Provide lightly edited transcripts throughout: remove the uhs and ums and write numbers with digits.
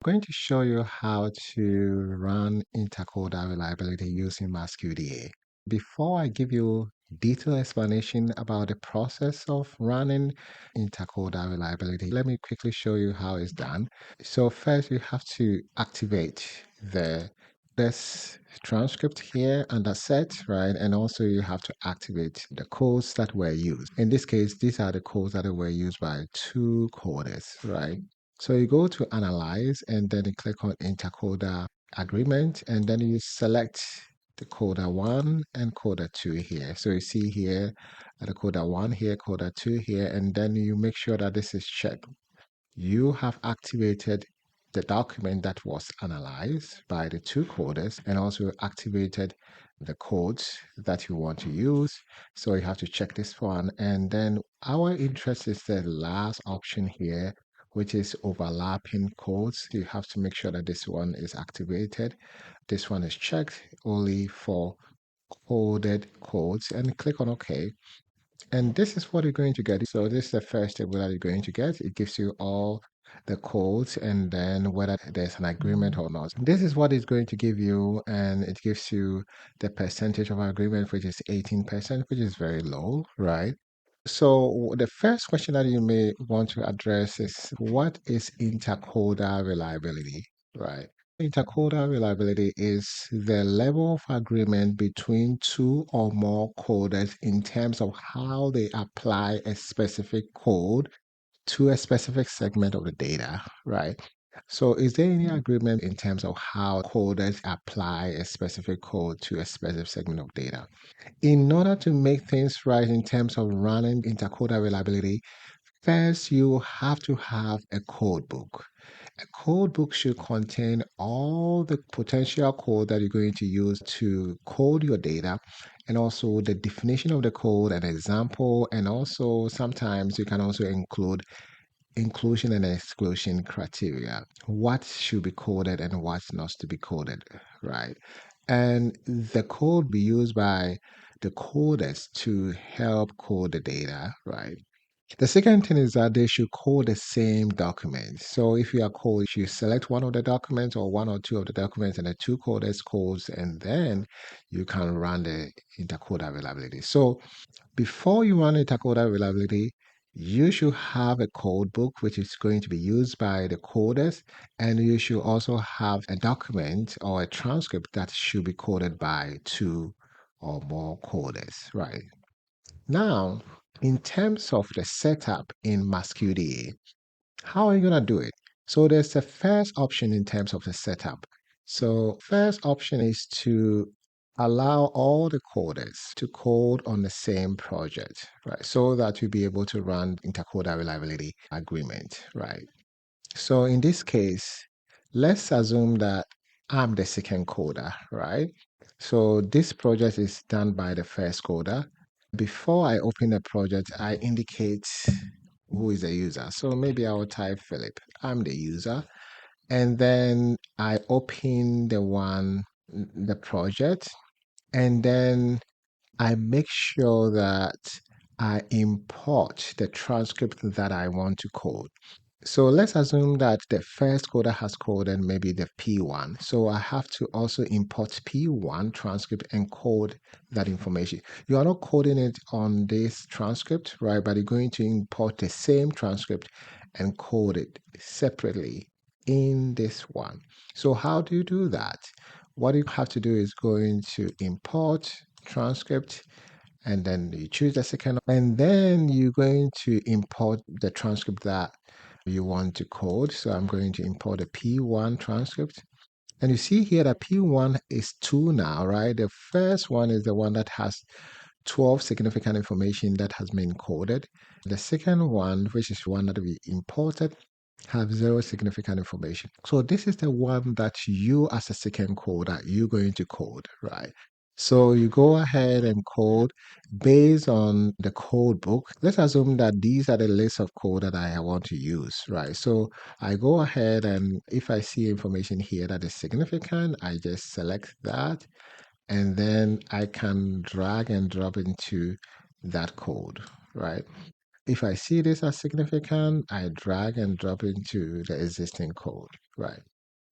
I'm going to show you how to run intercoder reliability using MAXQDA. Before I give you detailed explanation about the process of running intercoder reliability, let me quickly show you how it's done. So first you have to activate this transcript here under set, right? And also you have to activate the codes that were used. In this case, these are the codes that were used by two coders, right? So you go to Analyze and then you click on Intercoder Agreement and then you select the coder 1 and coder 2 here. So you see here the coder 1 here, coder 2 here, and then you make sure that this is checked. You have activated the document that was analyzed by the two coders and also activated the codes that you want to use. So you have to check this one. And then our interest is the last option here, which is overlapping codes. You have to make sure that this one is activated. This one is checked only for coded codes and click on OK. And this is what you're going to get. So this is the first table that you're going to get. It gives you all the codes and then whether there's an agreement or not. This is what it's going to give you, and it gives you the percentage of agreement, which is 18%, which is very low, right? So the first question that you may want to address is what is intercoder reliability, right? Intercoder reliability is the level of agreement between two or more coders in terms of how they apply a specific code to a specific segment of the data, right? So is there any agreement in terms of how coders apply a specific code to a specific segment of data? In order to make things right in terms of running intercoder reliability, first you have to have a code book. A code book should contain all the potential code that you're going to use to code your data, and also the definition of the code, an example, and also sometimes you can also include inclusion and exclusion criteria. What should be coded and what's not to be coded, right? And the code be used by the coders to help code the data, right? The second thing is that they should code the same document. So if you are code, you select one of the documents or one or two of the documents and the two coders codes, and then you can run the intercoder reliability. So before you run intercoder reliability, you should have a code book which is going to be used by the coders, and you should also have a document or a transcript that should be coded by two or more coders, right? Now, in terms of the setup in MaxQDA, how are you going to do it? So there's the first option in terms of the setup. So first option is to allow all the coders to code on the same project, right? So that you'll be able to run intercoder reliability agreement, right? So in this case, let's assume that I'm the second coder, right? So this project is done by the first coder. Before I open the project, I indicate who is the user. So maybe I will type Philip. I'm the user. And then I open the project, and then I make sure that I import the transcript that I want to code. So let's assume that the first coder has coded maybe the P1. So I have to also import P1 transcript and code that information. You are not coding it on this transcript, right? But you're going to import the same transcript and code it separately in this one. So how do you do that? What you have to do is going to import transcript, and then you choose the second, and then you're going to import the transcript that you want to code. So I'm going to import a P1 transcript. And you see here that P1 is 2 now, right? The first one is the one that has 12 significant information that has been coded. The second one, which is one that we imported, have 0 significant information. So this is the one that you as a second coder, you're going to code, right? So you go ahead and code based on the code book. Let's assume that these are the list of code that I want to use, right? So I go ahead, and if I see information here that is significant, I just select that, and then I can drag and drop into that code, right? if I see this as significant, I drag and drop into the existing code, right?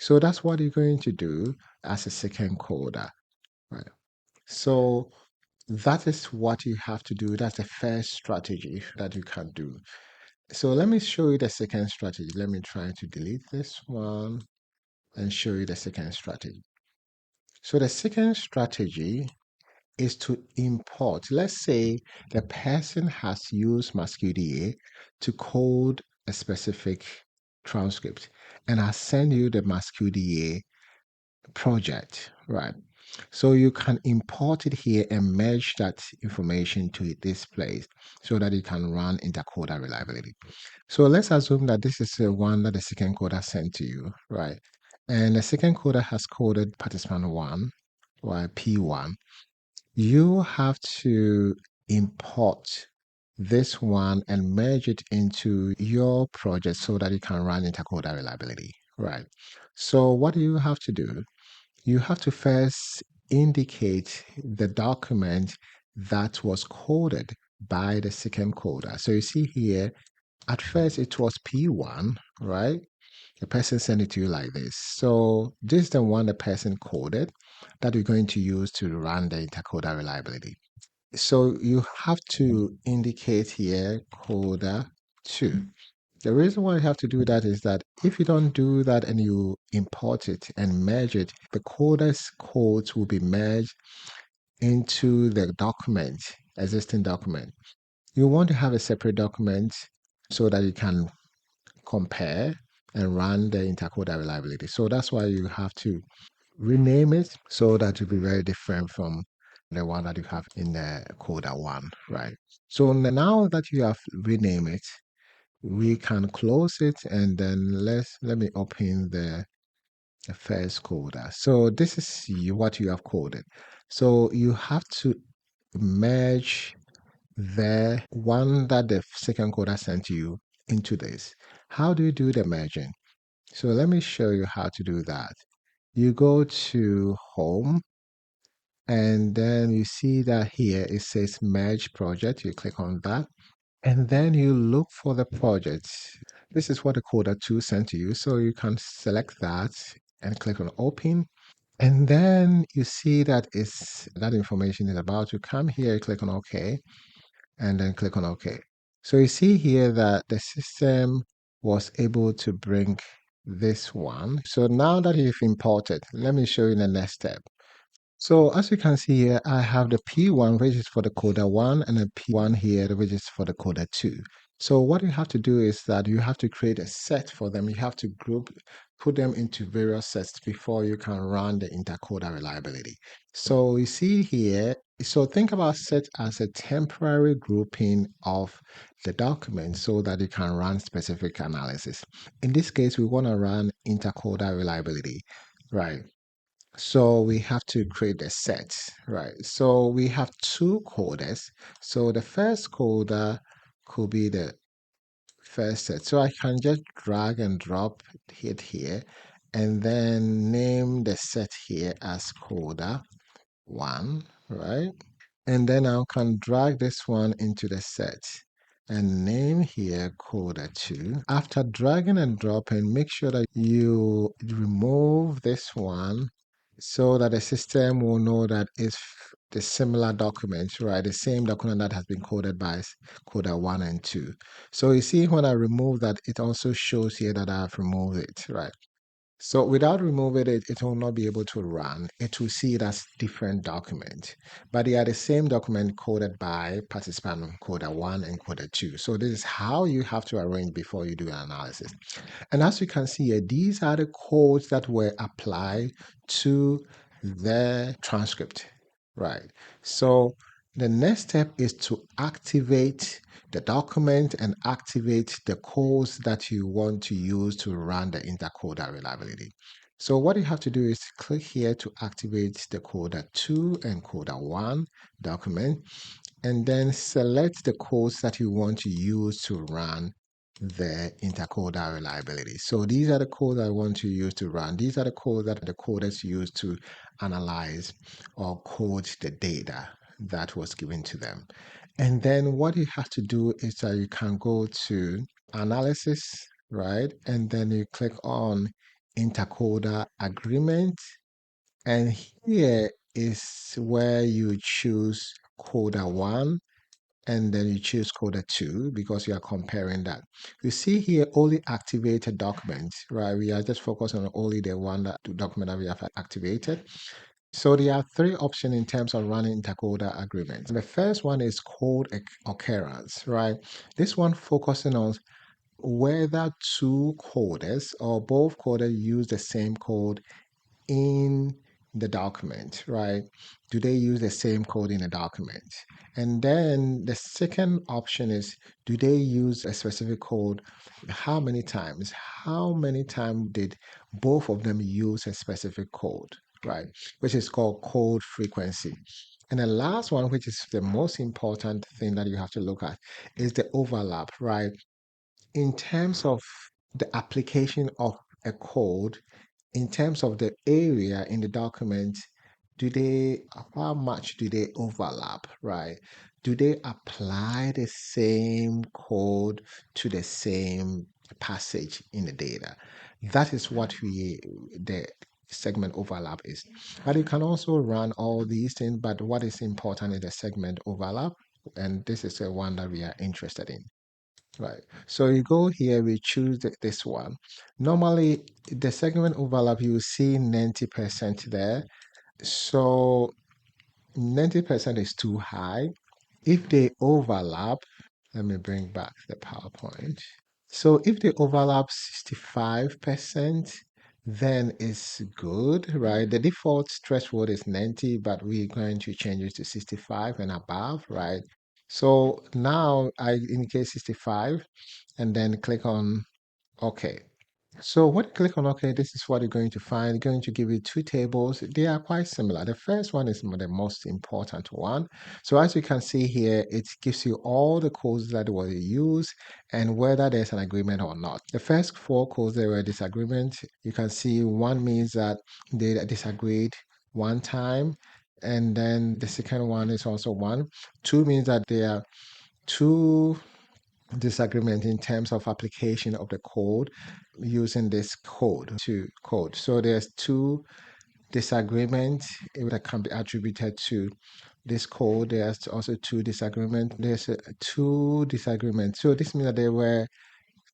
So that's what you're going to do as a second coder, right? So that is what you have to do. That's the first strategy that you can do. So let me show you the second strategy. Let me try to delete this one and show you the second strategy. So the second strategy is to import. Let's say the person has used MAXQDA to code a specific transcript and has sent you the MAXQDA project, right? So you can import it here and merge that information to this place so that you can run intercoder reliability. So let's assume that this is the one that the second coder sent to you, right? And the second coder has coded participant 1, or P1. You have to import this one and merge it into your project so that you can run intercoder reliability, right? So what do you have to do? You have to first indicate the document that was coded by the second coder. So you see here, at first it was P1, right? The person sent it to you like this. So this is the one the person coded that we're going to use to run the intercoder reliability. So you have to indicate here coder 2. The reason why you have to do that is that if you don't do that and you import it and merge it, the coder's codes will be merged into the document, existing document. You want to have a separate document so that you can compare and run the intercoder reliability. So that's why you have to rename it so that it will be very different from the one that you have in the coder 1, right? So now that you have renamed it, we can close it and then let me open the first coder. So this is what you have coded. So you have to merge the one that the second coder sent you into this. How do you do the merging? So let me show you how to do that. You go to home and then you see that here it says merge project. You click on that and then you look for the project. This is what the coder 2 sent to you. So you can select that and click on open. And then you see that that information is about to come here. You click on OK and then click on OK. So you see here that the system was able to bring this one. So now that you've imported, let me show you the next step. So as you can see here, I have the P1, which is for the coder 1, and a P1 here, which is for the coder 2. So what you have to do is that you have to create a set for them. You have to put them into various sets before you can run the intercoder reliability. So you see here, so think about set as a temporary grouping of the document so that you can run specific analysis. In this case, we want to run intercoder reliability, right? So we have to create a set, right? So we have two coders. So the first coder could be the first set. So I can just drag and drop it here and then name the set here as coder 1, right? And then I can drag this one into the set and name here coder 2. After dragging and dropping, make sure that you remove this one so that the system will know that it's the similar document, right? The same document that has been coded by coder 1 and 2. So you see when I remove that, it also shows here that I've removed it, right? So without removing it, it will not be able to run. It will see it as different document, but they are the same document coded by participant coder 1 and coder 2. So this is how you have to arrange before you do an analysis. And as you can see here, these are the codes that were applied to the transcript, right? So the next step is to activate the document and activate the codes that you want to use to run the intercoder reliability. So what you have to do is click here to activate the coder 2 and coder 1 document, and then select the codes that you want to use to run the intercoder reliability. So these are the codes I want to use to run. These are the codes that the coders use to analyze or code the data that was given to them. And then what you have to do is that you can go to analysis, right? And then you click on intercoder agreement. And here is where you choose coda 1 and then you choose coda 2 because you are comparing that. You see here only activated documents, right? We are just focused on only the one document that we have activated. So there are three options in terms of running intercoder agreements. The first one is code occurrence, right? This one focusing on whether two coders or both coders use the same code in the document, right? Do they use the same code in the document? And then the second option is, do they use a specific code? How many times? How many times did both of them use a specific code, right? Which is called code frequency. And the last one, which is the most important thing that you have to look at, is the overlap, right? In terms of the application of a code, in terms of the area in the document, how much do they overlap, right? Do they apply the same code to the same passage in the data? That is what the segment overlap is. But you can also run all these things, but what is important is the segment overlap, and this is the one that we are interested in. Right. So you go here, we choose this one. Normally, the segment overlap, you will see 90% there. So 90% is too high. If they overlap, let me bring back the PowerPoint. So if they overlap 65%, then it's good, right? The default threshold is 90, but we're going to change it to 65 and above, right? So now I indicate 65 and then click on OK. So when you click on OK, this is what you're going to find. It's going to give you two tables. They are quite similar. The first one is the most important one. So as you can see here, it gives you all the codes that were used and whether there's an agreement or not. The first four codes, there were disagreement. You can see one means that they disagreed one time. And then the second one is also one. Two means that there are two disagreement in terms of application of the code using this code to code. So there's two disagreements that can be attributed to this code. There's also two disagreements. There's two disagreements. So this means that there were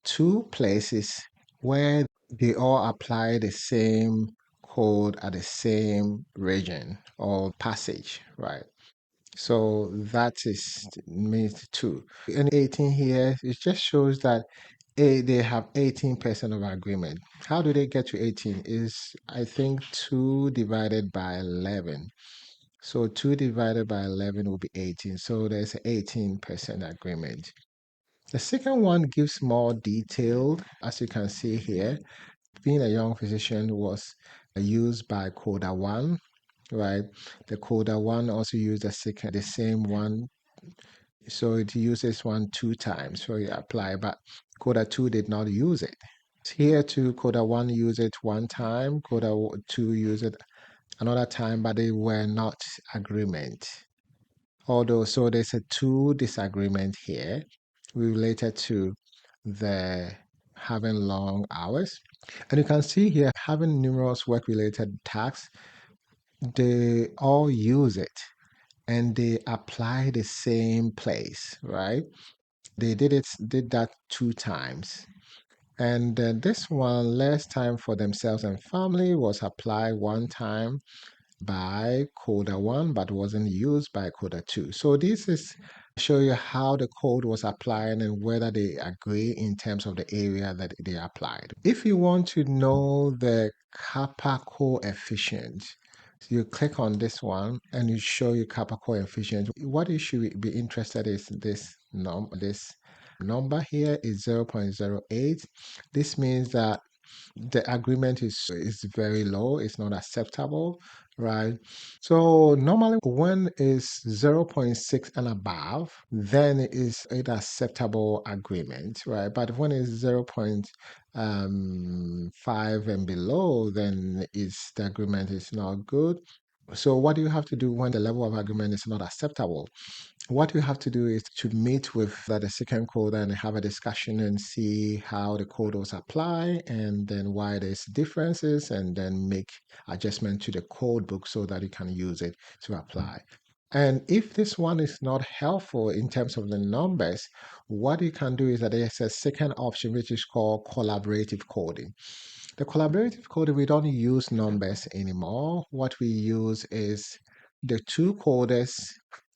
two places where they all apply the same code at the same region or passage, right? So that is means two. And 18 here, it just shows that they have 18% of agreement. How do they get to 18? Is I think 2 divided by 11. So 2 divided by 11 will be 18. So there's 18% agreement. The second one gives more detailed, as you can see here. Being a young physician was used by Coda 1, right? The Coda 1 also used the same one. So it uses one two times. So you apply, but Coda 2 did not use it. Here too, Coda 1 used it one time, Coda 2 used it another time, but they were not agreement. Although, so there's a two disagreement here related to the having long hours. And you can see here, having numerous work-related tasks, they all use it and they apply the same place, right? They did that two times. And this one, less time for themselves and family, was applied one time by Coda 1, but wasn't used by Coda 2. So this is show you how the code was applied and whether they agree in terms of the area that they applied. If you want to know the Kappa coefficient, you click on this one and it show you Kappa coefficient. What you should be interested in is this number here is 0.08. This means that the agreement is very low, it's not acceptable, right? So normally when it's 0.6 and above, then it is an acceptable agreement, right? But when it's 0.5 and below, then the agreement is not good. So what do you have to do when the level of agreement is not acceptable? What you have to do is to meet with the second coder and have a discussion and see how the code was applied and then why there's differences, and then make adjustment to the code book so that you can use it to apply. And if this one is not helpful in terms of the numbers, what you can do is that there's a second option which is called collaborative coding. The collaborative coding, we don't use numbers anymore. What we use is the two coders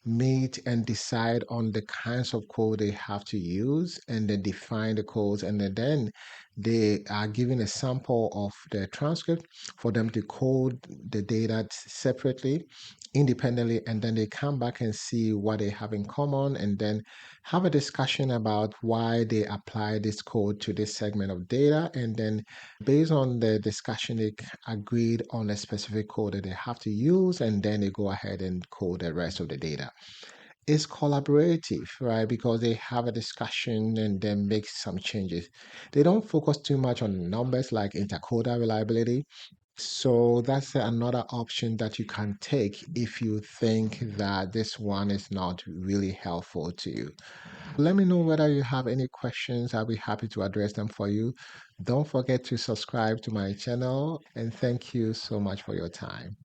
meet and decide on the kinds of code they have to use, and they define the codes, and then they are given a sample of the transcript for them to code the data separately, independently, and then they come back and see what they have in common, and then have a discussion about why they apply this code to this segment of data, and then based on the discussion, they agreed on a specific code that they have to use, and then they go ahead and code the rest of the data. It's collaborative, right? Because they have a discussion and then make some changes. They don't focus too much on numbers like intercoder reliability. So that's another option that you can take if you think that this one is not really helpful to you. Let me know whether you have any questions. I'll be happy to address them for you. Don't forget to subscribe to my channel, and thank you so much for your time.